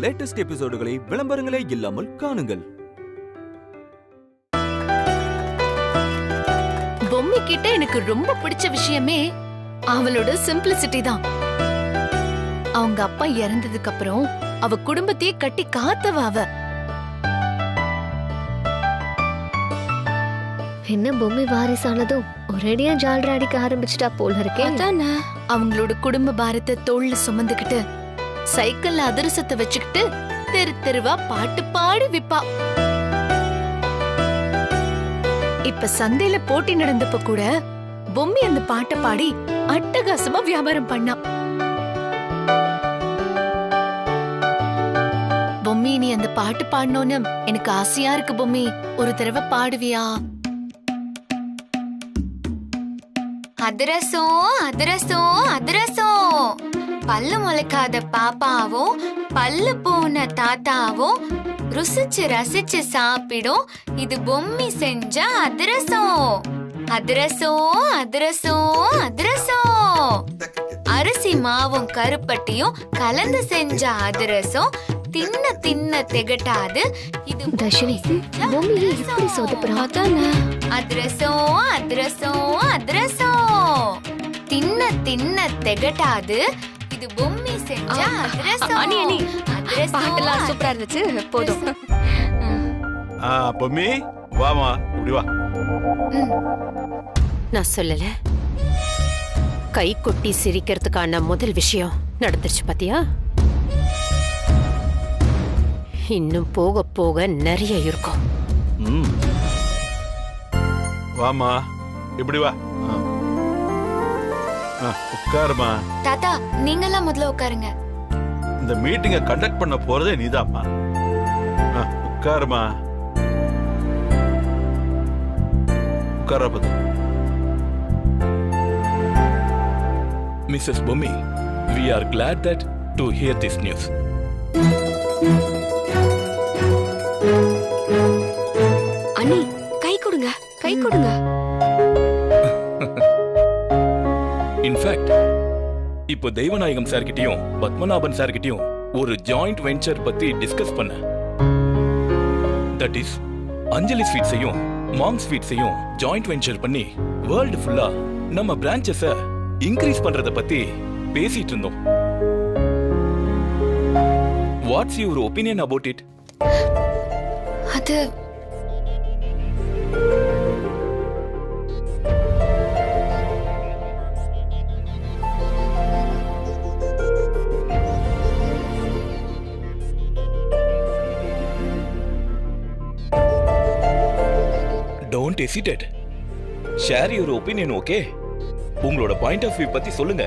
Latest எபிசோடுகளை விளம்பரங்களே இல்லாமல் காணுங்கள். பொம்மி கிட்ட எனக்கு ரொம்ப பிடிச்ச விஷயமே அவளோட சிம்பிளிசிட்டி தான். அவங்க அப்பா இறந்ததுக்கு அப்புறம் அவ குடும்பத்தையே கட்டி காத்தவ அவ. என்ன பொம்மை வாரிசானதும் ஒரேடியா ஜால்ரா அடிக்க ஆரம்பிச்சிட்டா போல இருக்கே. அவங்களோட குடும்ப பாரத்தை தோள்ல சுமந்துக்கிட்டு சைக்கிள்ல அதிரசத்தை வச்சுக்கிட்டு தெரு தெருவா பாட்டு பாடி விப்பா. இப்ப சந்தையில போட்டி நடந்தப்ப கூட பொம்மி அந்த பாட்டை பாடி அட்டகாசமா வியாபாரம் பண்ணா. பொம்மி நீ அந்த பாட்டு பாடணும்னு எனக்கு ஆசையா இருக்கு பொம்மி, ஒரு தடவை பாடுவியா? அதிரசம் அதிரசம் அதிரசம், பல்லு முளைக்காத பாப்பாவும் பல்லு போன தாத்தாவும் ருசிச்சு ரசிச்சு சாப்பிடும் இது பொம்மி செஞ்ச அதிரசம். அதிரசம் அதிரசம் அதிரசம், அரிசி மாவும் கருப்பட்டியும் கலந்து செஞ்ச அதிரசம் தின்ன தின்ன திகட்டாது இது தர்ஷினி, பொம்மியை இப்படி சொதப்புறா. அதிரசம் அதிரசம் அதிரசம், தின்ன தின்ன திகட்டாது இது பொம்மி செஞ்ச அதிரசம். பாட்டெல்லாம் சூப்பரா இருந்துச்சு, போதும். பொம்மி வாமா, இப்படி வா. நான் சொல்லல, கை கொட்டி சிரிக்கிறதுக்கான முதல் விஷயம் நடந்துருச்சு பாத்தியா? இன்னும் போக போக நிறைய இருக்கும். வாமா, இப்படி வா. உட்காருமா. தாத்தா நீங்கெல்லாம் முதல்ல உட்காருங்க. இந்த மீட்டிங்க கண்டக்ட் பண்ண போறதே நீதாம்மா. உட்காருமா. உட்காரப்பது. Mrs. Bommi, we are glad that to hear this news. அண்ணி கை கொடுங்க, கை கொடுங்க. இன்ஃபேக்ட் இப்போ தெய்வநாயகம் சார் கிட்டயும் பத்மநாபன் சார் கிட்டயும் ஒரு ஜாயிண்ட் வெஞ்சர் பத்தி டிஸ்கஸ் பண்ண. தட் இஸ் அஞ்சலி ஸ்வீட்ஸையும் மாம் ஸ்வீட்ஸையும் ஜாயிண்ட் வெஞ்சர் பண்ணி வேர்ல்டு ஃபுல்லா நம்ம பிரான்ச்சஸ இன்க்ரீஸ் பண்றத பத்தி பேசிட்டு இருந்தோம். What's your opinion about it? அது Don't hesitate. Share your opinion, okay? உங்களோட பாயிண்ட் ஆஃப் வியூ பத்தி சொல்லுங்க.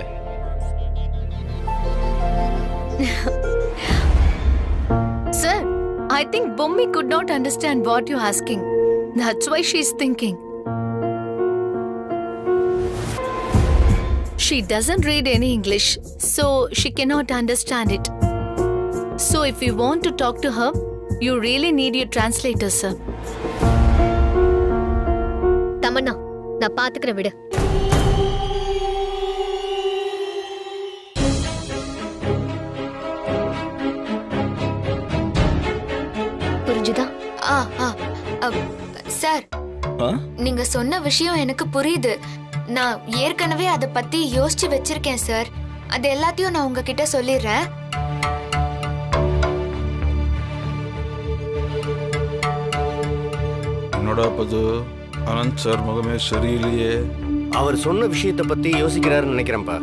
Sir, I think Bommi could not understand what you're asking. That's why she's thinking. She doesn't read any English, so she cannot understand it. So if you want to talk to her, you really need your translator, sir. Tamannaah, நான் பாத்துக்கிறேன், விடு. புரிஞ்சுதா? Sir, நீங்க சொன்ன விஷயம் எனக்கு புரியுது. நான் ஏற்கனவே அத பத்தி யோசிச்சு வச்சிருக்கேன் சார். அது எல்லாத்தையும் நான் உங்ககிட்ட சொல்லிடுறேன். என்னோட பது அனந்த் சார் முகமே சரியில்லையே. அவர் சொன்ன விஷயத்தை பத்தி யோசிக்கிறாருன்னு நினைக்கிறேன்ப்பா.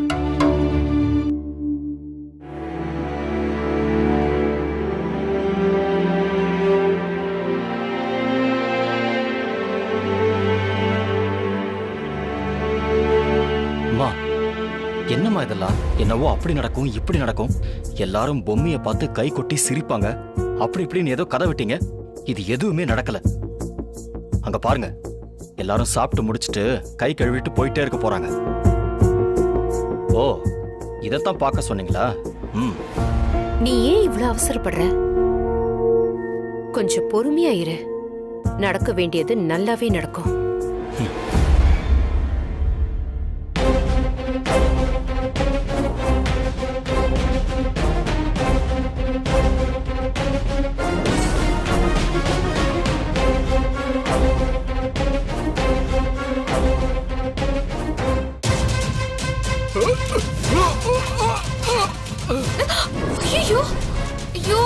என்னம்மா இதெல்லாம்? என்னவோ அப்படி நடக்கும் இப்படி நடக்கும், எல்லாரும் பொம்மையை பார்த்து கை கொட்டி சிரிப்பாங்க, அப்படி இப்படின்னு ஏதோ கதை விட்டீங்க. இது எதுவுமே நடக்கல. அங்க பாருங்க, எல்லாரும் சாப்பிட்டு முடிச்சிட்டு கை கழுவிட்டு போயிட்டே இருக்க போறாங்க. ஓ, இதத்தான் பார்க்க சொன்னீங்களா? நீ ஏன் இவ்வளவு அவசரப்படுற? கொஞ்சம் பொறுமையா இரு, நடக்க வேண்டியது நல்லாவே நடக்கும். ஐயோ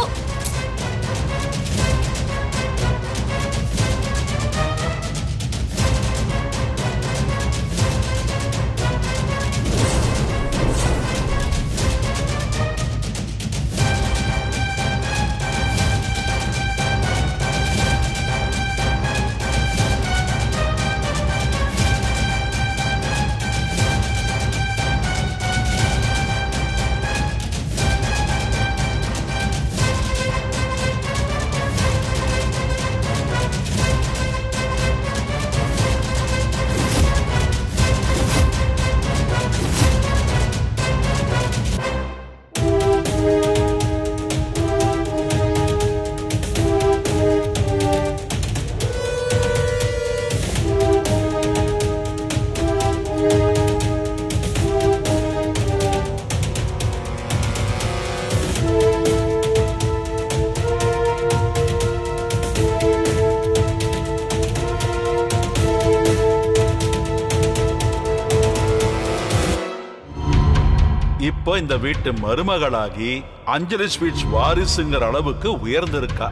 இப்போ இந்த வீட்டு மருமகளாகி அஞ்சலி ஸ்வீட்ஸ் வாரிசுங்கிற அளவுக்கு உயர்ந்திருக்கா.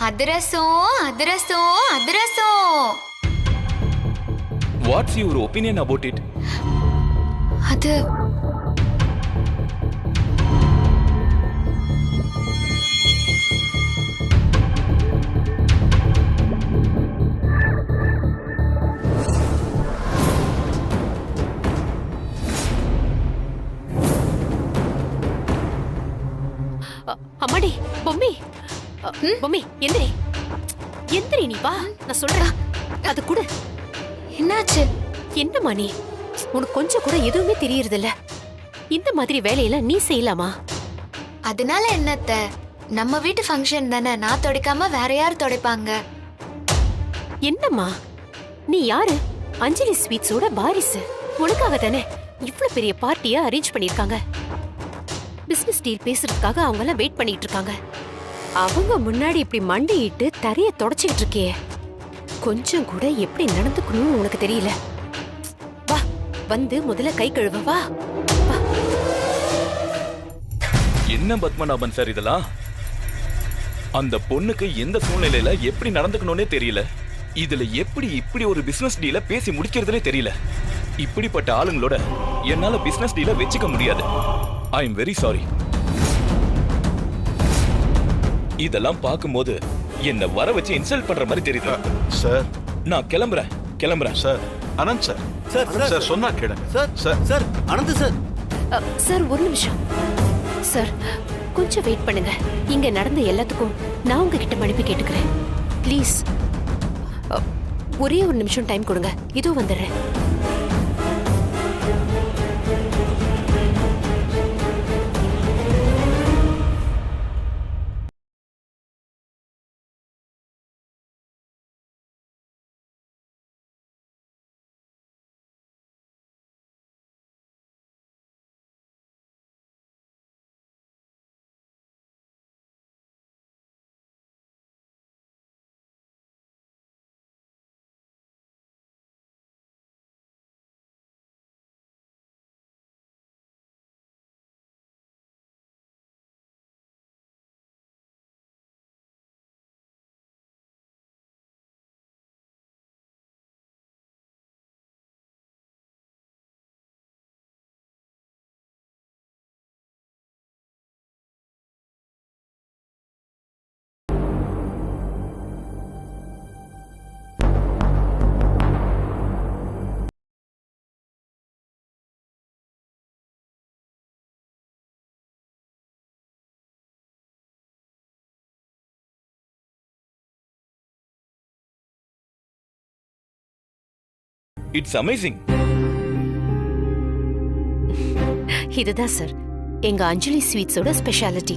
அதிரசம் அதிரசம் அதிரசம். What's your opinion about it? அது அம்மாடி பொம்மி, பொம்மி எந்திரி எந்திரி, நீ வா, நான் சொல்றேன். அது கூட என்னாச்சு? என்னம்மா நீ? உனக்கு கொஞ்சம் கூட எதுவுமே தெரியறது இல்ல. இந்த மாதிரி வேலையெல்லாம் நீ செய்யலாமா? அதனால என்னத்த, நம்ம வீட்டு ஃபங்க்ஷன் தானே, நான் துடைக்காம வேற யார் துடைப்பாங்க? என்னம்மா நீ யாரு? அஞ்சலி ஸ்வீட்ஸோட வாரிசு. உனக்காக தானே இவ்வளவு பெரிய பார்ட்டியா அரேஞ்ச் பண்ணிருக்காங்க. பிசினஸ் டீல் பேசுறதுக்காக அவங்க எல்லாம் வெயிட் பண்ணிட்டு இருக்காங்க. அவங்க முன்னாடி இப்படி மண்டிட்டு தரைய தொடச்சிட்டு இருக்கே, கொஞ்சம் கூட எப்படி நடந்துக்கணும்னு உனக்கு தெரியல. வா, வந்து முதல்ல கை கழுவ வா. என்ன பத்மநாபன் சார் இதெல்லாம்? அந்த பொண்ணுக்கு எந்த சூழ்நிலையில எப்படி நடந்துக்கணும்னே தெரியல. இதுல எப்படி இப்படி ஒரு பிசினஸ் டீல பேசி முடிக்கிறதுனே தெரியல. இப்படிப்பட்ட ஆளுங்களோட என்னால பிசினஸ் டீல வச்சுக்க முடியாது. I am very sorry. இதெல்லாம் பார்க்கும்போது என்ன வர வச்சு இன்சல்ட் பண்ற மாதிரி தெரியுது. சார் நான் கிளம்புறேன். Sir Anand sir, sir sir சொன்னா கேளுங்க. Sir sir sir Anand sir. Sir ஒரு நிமிஷம் சார், கொஞ்சம் வெயிட் பண்ணுங்க. இங்க நடந்த எல்லாத்துக்கும் நான் உங்ககிட்ட மன்னிப்பு கேட்டுக்கிறேன். ப்ளீஸ் ஒரே ஒரு நிமிஷம் டைம் கொடுங்க, இதோ வந்துடுறேன். It's amazing. இதுதான் சார் எங்க அஞ்சலி ஸ்வீட்ஸோட ஸ்பெஷாலிட்டி.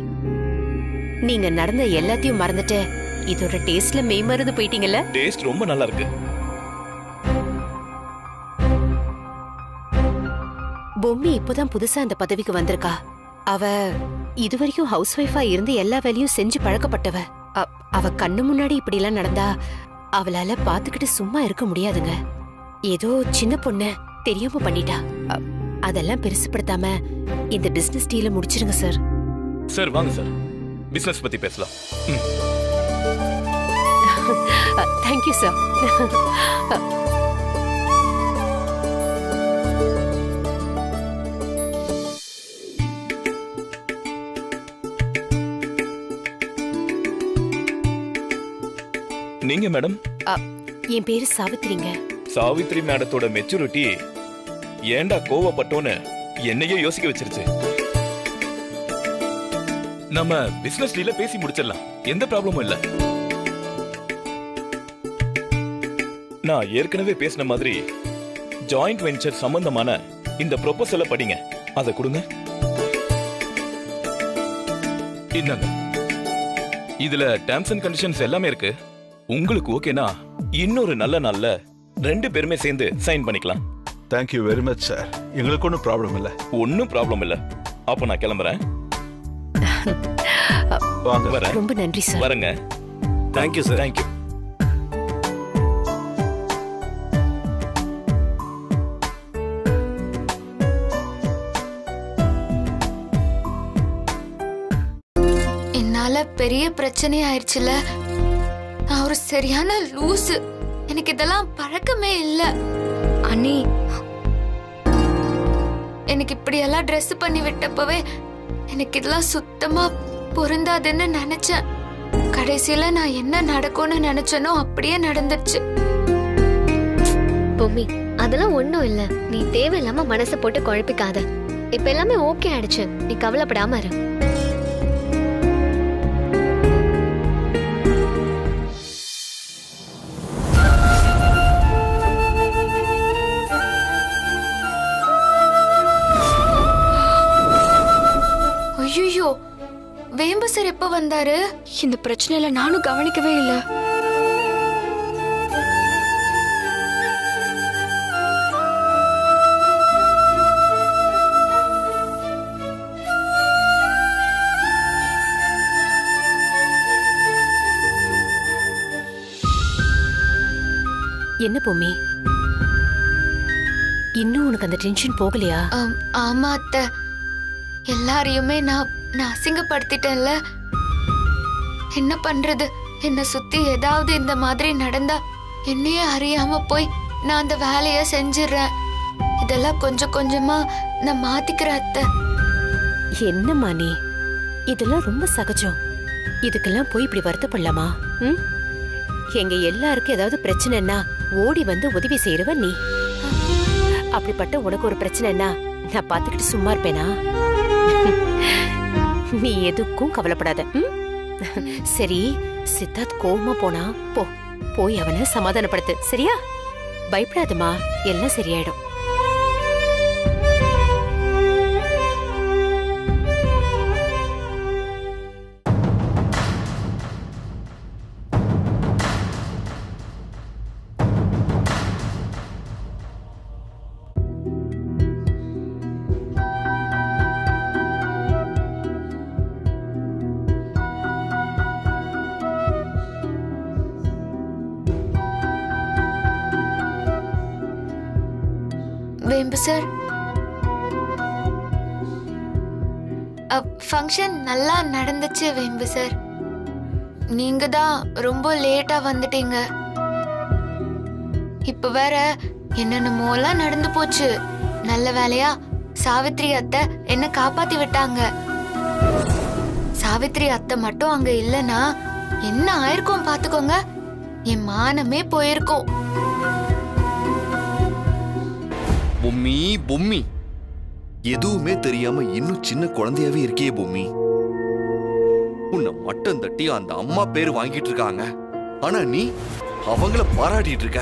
நீங்க நடந்த எல்லாத்தையும் மறந்துட்டு இதோட டேஸ்ட்ல மெய்மறந்து போயிட்டீங்கல்ல. டேஸ்ட் ரொம்ப நல்லா இருக்கு. பொம்மி இப்பதான் புதுசா அந்த பதவிக்கு வந்திருக்கா. அவ இதுவரைக்கும் ஹவுஸ் ஒய்ஃபா இருந்து எல்லா வேலையும் செஞ்சு பழக்கப்பட்டவ. அவ கண்ணு முன்னாடி இப்படி எல்லாம் நடந்தா அவளால பாத்துக்கிட்டு சும்மா இருக்க முடியாதுங்க. ஏதோ சின்ன பொண்ணு தெரியாம பண்ணிட்டா. அதெல்லாம் பெருசுப்படுத்தாம இந்த பிசினஸ் டீல முடிச்சிருங்க சார். சார் வாங்க சார், பிசினஸ் பத்தி பேசலாம். Thank you sir. நீங்க மேடம்? என் பேரு சாவித்ரிங்க. சாவித்ரி மேடத்தோட மெச்சூரிட்டி ஏண்டா கோவப்பட்டோன்னு என்னையே யோசிக்க வச்சிருச்சு. நம்ம பிசினஸ் டீல பேசி முடிச்சிடலாம், எந்த ப்ராப்ளமும் இல்ல. நான் ஏற்கனவே பேசின மாதிரி ஜாயிண்ட் வெஞ்சர் சம்பந்தமான இந்த ப்ரொபோசலை படிங்க, அதை கொடுங்க. இந்தாங்க, இதுல டேர்ம்ஸ் அண்ட் கண்டிஷன்ஸ் எல்லாமே இருக்கு. உங்களுக்கு ஓகேனா இன்னொரு நல்ல நாள்ல 2 பேருமே சேர்ந்து சைன் பண்ணிக்கலாம். Thank you very much sir. எங்களுக்கு ஒன்றும் ப்ராப்ளம் இல்லை. ஒன்னும் ப்ராப்ளம் இல்ல. அப்போ நான் கிளம்புறேன். வாங்க. வரேன். ரொம்ப நன்றி சார். வரேங்க. Thank you sir. தேங்க்யூ. என்னால பெரிய பிரச்சனை ஆயிடுச்சுல. நான் ஒரு சரியான லூசு. எனக்கு இதெல்லாம் பழக்கமே இல்ல. அண்ணி, எனக்கு இப்படி எல்லாம் ட்ரெஸ் பண்ணி விட்டப்பவே எனக்கு இதெல்லாம் சுத்தமா பொருந்தாதுன்னு நினைச்சேன். கடைசியில நான் என்ன நடக்கும்னு நினைச்சனோ அப்படியே நடந்துச்சு. பொம்மி, அதெல்லாம் ஒண்ணும் இல்ல. நீ தேவையில்லாம மனசை போட்டு குழப்பிக்காத. இப்ப எல்லாமே ஓகே ஆயிடுச்சு. நீ கவலைப்படாம இரு. ஐயோ, வேம்பு சார் எப்ப வந்தாரு? இந்த பிரச்சனையில நானும் கவனிக்கவே இல்ல. என்ன பொம்மி, இன்னும் உனக்கு அந்த டென்ஷன் போகலையா? ஆமா அத்தை, எல்லாரையுமே நான் அசிங்கப்படுத்திட்டேன்ல. என்ன பண்றது? என்ன சுத்தி ஏதாவது இந்த மாதிரி நடந்தா என்னையே அறியாம போய் நான் அந்த வேலைய செஞ்சிடறேன். இதெல்லாம் கொஞ்சம் கொஞ்சமா நான் மாத்திக்கிறேன் அத்தை. என்னம்மா நீ, இதெல்லாம் ரொம்ப சகஜம். இதுக்கெல்லாம் போய் இப்படி வருத்தப்படலாமா? எங்க எல்லாருக்கும் ஏதாவது பிரச்சனைன்னா ஓடி வந்து உதவி செய்யறவ நீ. அப்படிப்பட்ட உனக்கு ஒரு பிரச்சனைன்னா நான் பாத்துக்கிட்டு சும்மா இருப்பேனா? நீ எதுக்கும் கவலைப்படாத. சரி, சித்தார்த் கோவமா போனா போய் அவனை சமாதானப்படுத்து, சரியா? பயப்படாதமா, எல்லாம் சரியாயிடும். வேம்பு சார், ஃபங்க்ஷன் நல்லா நடந்துச்சு வேம்பு சார். நீங்க தான் ரொம்ப லேட்டா வந்துட்டீங்க. இப்ப வேற என்னென்னமோலாம் நடந்து போச்சு. நல்ல வேலையா சாவித்ரி அத்தை என்ன காப்பாத்தி விட்டாங்க. சாவித்ரி அத்தை மட்டும் அங்க இல்லனா என்ன ஆயிருக்கும் பாத்துக்கோங்க. என் மானமே போயிருக்கும். பொம்மி பொம்மி, எதுவுமே தெரியாம இன்னும் சின்ன குழந்தையாவே இருக்கே பொம்மி. உன்னை மட்டம் தட்டி அந்த அம்மா பேர் வாங்கிட்டு இருக்காங்க, ஆனா நீ அவங்கள பாராட்டிட்டு இருக்க.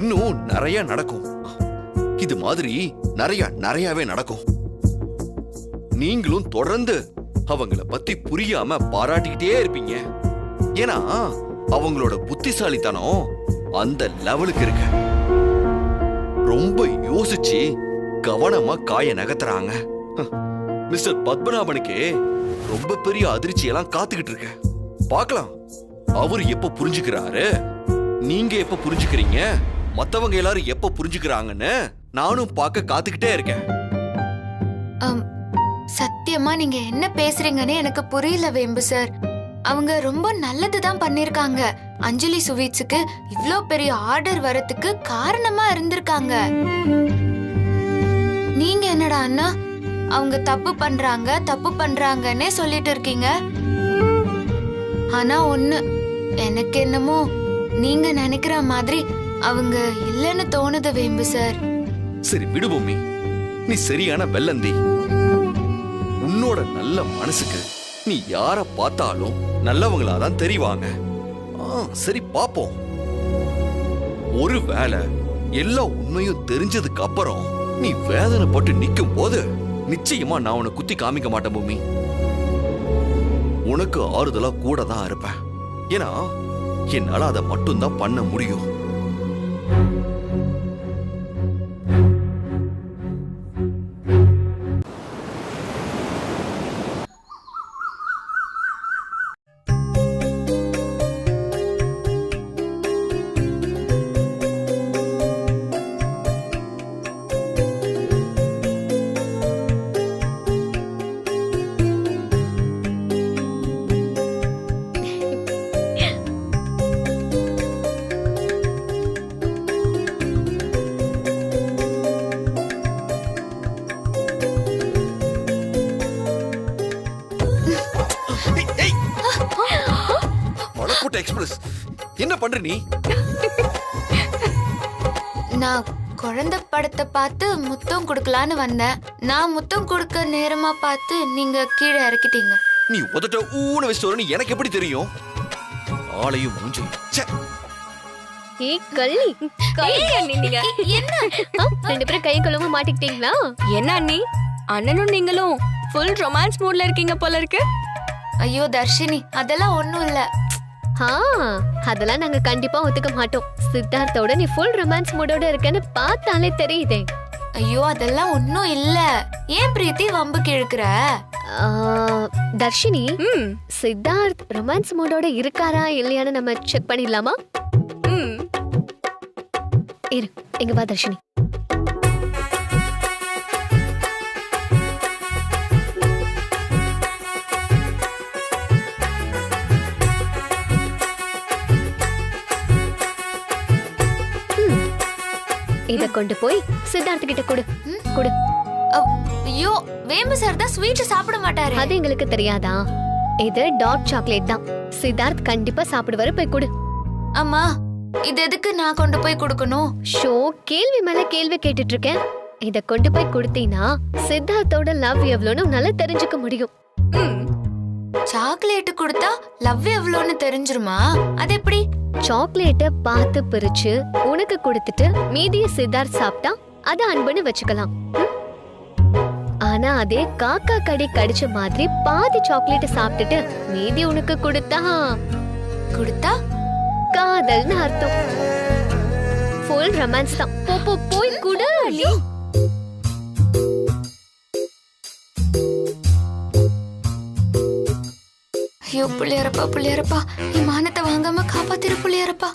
இன்னும் நிறைய நடக்கும். இது மாதிரி நிறையவே நடக்கும். நீங்களும் தொடர்ந்து அவங்கள பத்தி புரியாம பாராட்டிக்கிட்டே இருப்பீங்க. ஏன்னா அவங்களோட புத்திசாலித்தனம் அந்த லெவலுக்கு இருக்கு. ரொம்ப யோசிச்சு கவனமா காய நகர்த்துறாங்க. மிஸ்டர் பத்மநாபனுக்கு ரொம்ப பெரிய அதிர்ச்சி எல்லாம் காத்துக்கிட்டு இருக்க. பார்க்கலாம் அவரு எப்ப புரிஞ்சுக்கிறாரு, நீங்க எப்ப புரிஞ்சுக்கிறீங்க, மத்தவங்க எல்லாரும் எப்ப புரிஞ்சுக்கிறாங்கன்னு நானும் பார்க்க காத்துக்கிட்டே இருக்கேன். சத்தியமா நீங்க என்ன பேசுறீங்கன்னு எனக்கு புரியல வேம்பு சார். அவங்க ரொம்ப நல்லதுதான் பண்ணிருக்காங்க. அஞ்சலி ஸ்வீட்ஸுக்கு இவ்ளோ பெரிய ஆர்டர் வரதுக்கு காரணமா இருந்திருக்காங்க. நீங்க என்னடா அண்ணா அவங்க தப்பு பண்றாங்கன்னே சொல்லிட்டு இருக்கீங்க. ஆனா ஒண்ணு, எனக்கு என்னமோ நீங்க நினைக்கிற மாதிரி அவங்க இல்லைன்னு தோணுது வேம்பு சார். சரி விடு பூமி, நீ சரியான வெள்ளந்தி. உன்னோட நல்ல மனசுக்கு நீ யார பார்த்தாலும் நல்லவங்களாதான் தெரிவாங்க. சரி பாப்போம். ஒருவேளை எல்லா உண்மையும் தெரிஞ்சதுக்கு அப்புறம் நீ வேதனைப்பட்டு நிக்கும் போது நிச்சயமா நான் உன்னை குத்தி காமிக்க மாட்டேன் பூமி. உனக்கு ஆறுதலா கூட தான் இருப்பேன். ஏன்னா என்னால அதை மட்டும்தான் பண்ண முடியும். எக்ஸ்பிரஸ் என்ன பண்ற நீ? நான் குழந்தை படத்தை பார்த்து முத்தம் கொடுக்கலான்னு வந்தேன். நான் முத்தம் கொடுக்க நேரமா பார்த்து நீங்க கீழே இறக்கிட்டீங்க. நீ உதட்ட ஊன வச்சுட்டு எனக்கு எப்படி தெரியும்? ஆளையும் மூஞ்சி. ஏய் கள்ளி, நீங்க என்ன ரெண்டு பேரும் கை கழுவ மாட்டிக்கிட்டீங்களா? என்ன அண்ணி, அண்ணனும் நீங்களும் ஃபுல் ரொமான்ஸ் மூட்ல இருக்கீங்க போல இருக்கு. ஐயோ தர்ஷினி, அதெல்லாம் ஒண்ணும் இல்ல. அதெல்லாம் நாங்க கண்டிப்பா ஒத்துக்க மாட்டோம். சித்தார்த்தோட நீ ஃபுல் ரொமான்ஸ் மூடோட இருக்கன்னு பார்த்தாலே தெரியுதே. ஐயோ அதெல்லாம் ஒண்ணும் இல்ல. ஏன் பிரீத்தி வம்புக்கு இழுக்கிற? தர்ஷினி, சித்தார்த் ரொமான்ஸ் மூடோட இருக்காரா இல்லையான்னு நம்ம செக் பண்ணிடலாமா? இரு, இங்க வா தர்ஷினி. இத கொண்டு போய் சித்தார்த்த கிட்ட கொடு. கொடு. ஐயோ வேம்பு சார் தான் ஸ்வீட் சாப்பிட மாட்டாரு. அது எங்களுக்கு தெரியாதா? இது டார்க் சாக்லேட் தான். சித்தார்த் கண்டிப்பா சாப்பிடுவாரு. போய் கொடு. அம்மா, இது எதுக்கு நான் கொண்டு போய் கொடுக்கணும்? ஷோ, கேள்வி மேல கேள்வி கேட்டுட்டு இருக்கேன். இத கொண்டு போய் கொடுத்தீனா சித்தார்த்தோட லவ் எவ்வளோன்னு நல்லா தெரிஞ்சுக்க முடியும். சாக்லேட் கொடுத்தா லவ் எவ்வளோன்னு தெரிஞ்சிருமா? அது எப்படி? சாக்லேட்ட பார்த்து பிரிச்சு உனக்கு கொடுத்துட்டு மீதிய சித்தார்த் சாப்பிட்டா அது அன்புன்னு வச்சுக்கலாம். ஆனா அதே காக்கா கடி கடிச்ச மாதிரி பாதி சாக்லேட் சாப்பிட்டுட்டு மீதி உனக்கு கொடுத்தா காதல்னு அர்த்தம். ஃபுல் ரொமான்ஸ் தான். போய் குடு. ஐயோ புள்ளியாரப்பா, நீ மானத்தை வாங்காம காப்பாத்திரு புள்ளியாரப்பா.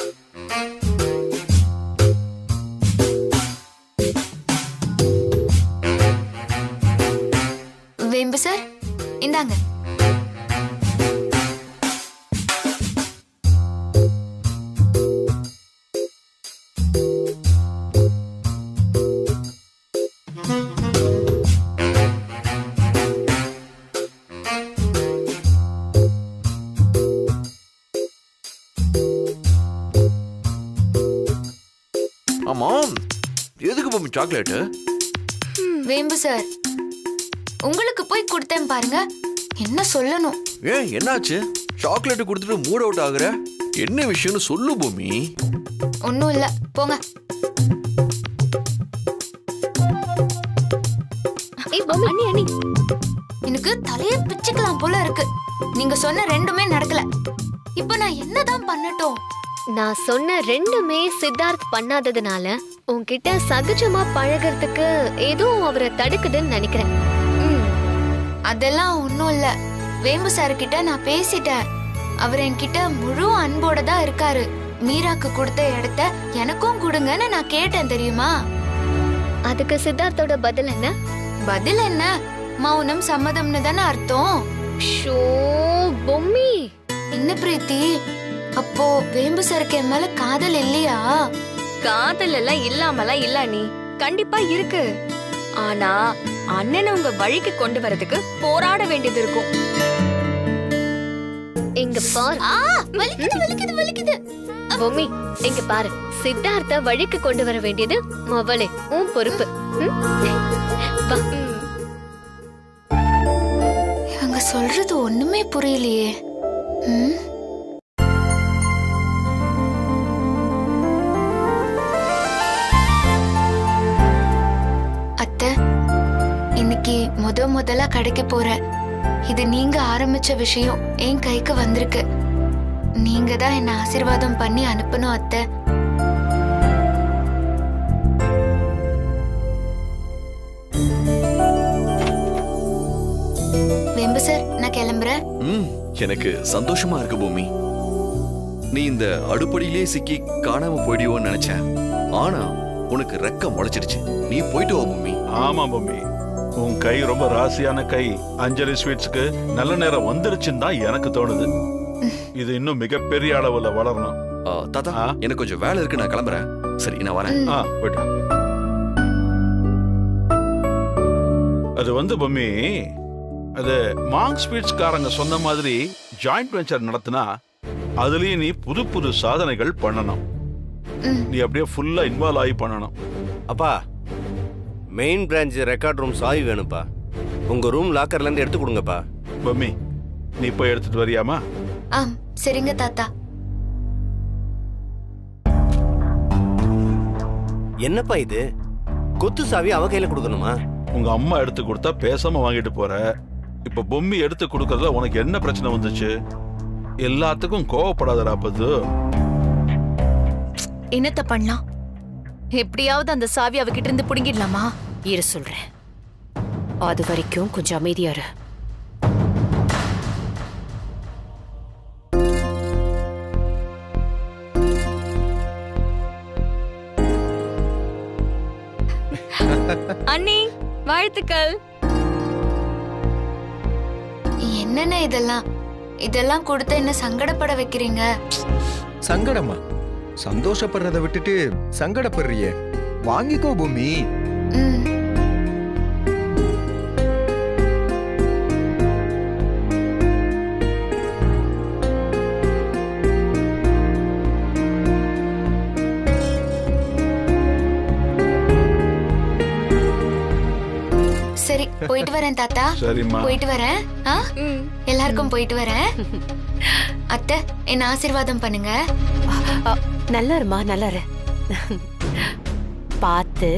வேம்பு சார், இந்தாங்க. ஆமாம், எதுக்கு பொம்மி சாக்லேட்? வேம்பு சார், உங்களுக்கு போய் கொடுத்தேன் பாருங்க. என்ன சொல்லணும்? ஏன் என்னாச்சு? சாக்லேட் கொடுத்துட்டு மூட் அவுட் ஆகுற? என்ன விஷயம்னு சொல்லு பூமி. ஒன்னும் இல்ல, போங்க. அண்ணி, எனக்கு தலைய பிச்சுக்கலாம் போல இருக்கு. நீங்க சொன்ன ரெண்டுமே நடக்கல. இப்ப நான் என்னதான் பண்ணட்டும்? நான் சொன்ன ரெண்டுமே சித்தார்த் பண்ணாததுனால உன்கிட்ட சகஜமா பழகிறதுக்கு ஏதோ அவரை தடுக்குதுன்னு நினைக்கிறேன். அதெல்லாம் ஒண்ணும் இல்ல. வேம்பு சார் கிட்ட நான் பேசிட்டேன். அவர் என்கிட்ட முழு அன்போட தான் இருக்காரு. மீராக்கு கொடுத்த இடத்த எனக்கும் கொடுங்கன்னு நான் கேட்டேன் தெரியுமா? அதுக்கு சித்தார்த்தோட பதில் என்ன? பதில் என்ன? மௌனம் சம்மதம்னு தானே அர்த்தம். ஷோ பொம்மி, என்ன பிரீத்தி, அப்போ வேம்பு சருக்கு என் மேல காதல் இல்லையா? காதல் எல்லாம் இல்லாமலாம் இல்ல நீ, கண்டிப்பா இருக்கு. ஆனா அண்ணனை உங்க வழிக்கு கொண்டு வரதுக்கு போராட வேண்டியது இருக்கும். இங்க பாரு. வலிக்குது. பொம்மி, இங்க பாரு. சித்தார்த்த வழிக்கு கொண்டு வர வேண்டியது மவளே உன் பொறுப்பு. வா. இவங்க சொல்றது ஒண்ணுமே புரியலையே. அத்தை, இன்னைக்கு முதலா கடைக்கு போறேன். இது நீங்க ஆரம்பிச்ச விஷயம் என் கைக்கு வந்திருக்கு. நீங்க தான் என்ன ஆசீர்வாதம் பண்ணி அனுப்பணும் அத்தை. வெம்பு சார், நான் கிளம்புறேன். எனக்கு சந்தோஷமா இருக்கு பூமி. நீ இந்த அடுப்படியிலே சிக்கி காணாம போயிடுவோன்னு நினைச்சேன். ஆனா உனக்கு ரெக்க முளைச்சிடுச்சு. நீ போயிட்டு வா பூமி. ஆமா பூமி, உன் கை ரொம்ப ராசியான கை. அஞ்சலி ஸ்வீட்ஸ்க்கு நல்ல நேரம் வந்துருச்சுன்னு தான் எனக்கு தோணுது. இது இன்னும் மிகப்பெரிய அளவுல வளரணும். தாத்தா, எனக்கு கொஞ்சம் வேலை இருக்கு, நான் கிளம்புறேன். சரி, நான் வரேன். போயிட்டு. அது பொம்மி, அது மாங் ஸ்வீட்ஸ் காரங்க சொன்ன மாதிரி ஜாயிண்ட் வெஞ்சர் நடத்தினா அதுலயும் நீ புது புது சாதனைகள் பண்ணணும். நீ அப்படியே ஃபுல்லா இன்வால்வ் ஆகி பண்ணணும். அப்பா, மெயின் பிரான்ச் ரெக்கார்ட் ரூம் சாவி வேணும்ப்பா. உங்க ரூம் லாக்கர்ல இருந்து எடுத்து கொடுங்கப்பா. பொம்மி, நீ போய் எடுத்துட்டு வரியாமா? சரிங்க தாத்தா. என்னப்பா இது? கொத்து சாவி அவ கையில கொடுக்கணுமா? உங்க அம்மா எடுத்து கொடுத்தா பேசாம வாங்கிட்டு போற. இப்ப பொம்மி எடுத்து கொடுக்கறதுல உனக்கு என்ன பிரச்சனை வந்துச்சு? எல்லாத்துக்கும் கோவப்படாதடா பது. என்னத்த பண்ணலாம்? எப்படியாவது அந்த சாவி அவகிட்ட இருந்து புடுங்கிடலாமா? இரு சொல்றேன். அது வரைக்கும் கொஞ்சம் அமைதியா இரு. அண்ணி, வாழ்த்துக்கள். என்னென்ன இதெல்லாம் கொடுத்து என்ன சங்கடப்பட வைக்கிறீங்க? சங்கடமா? சந்தோஷப்படுறத விட்டுட்டு சங்கடப்படுறியே. வாங்கிக்கோ பூமி. சரி, போயிட்டு வரேன் தாத்தா. சரிம்மா, போயிட்டு வரேன். எல்லாருக்கும் போயிட்டு வரேன். அத்தை, என்ன ஆசீர்வாதம் பண்ணுங்க. நல்லா இருமா, நல்லா இரு. பார்த்து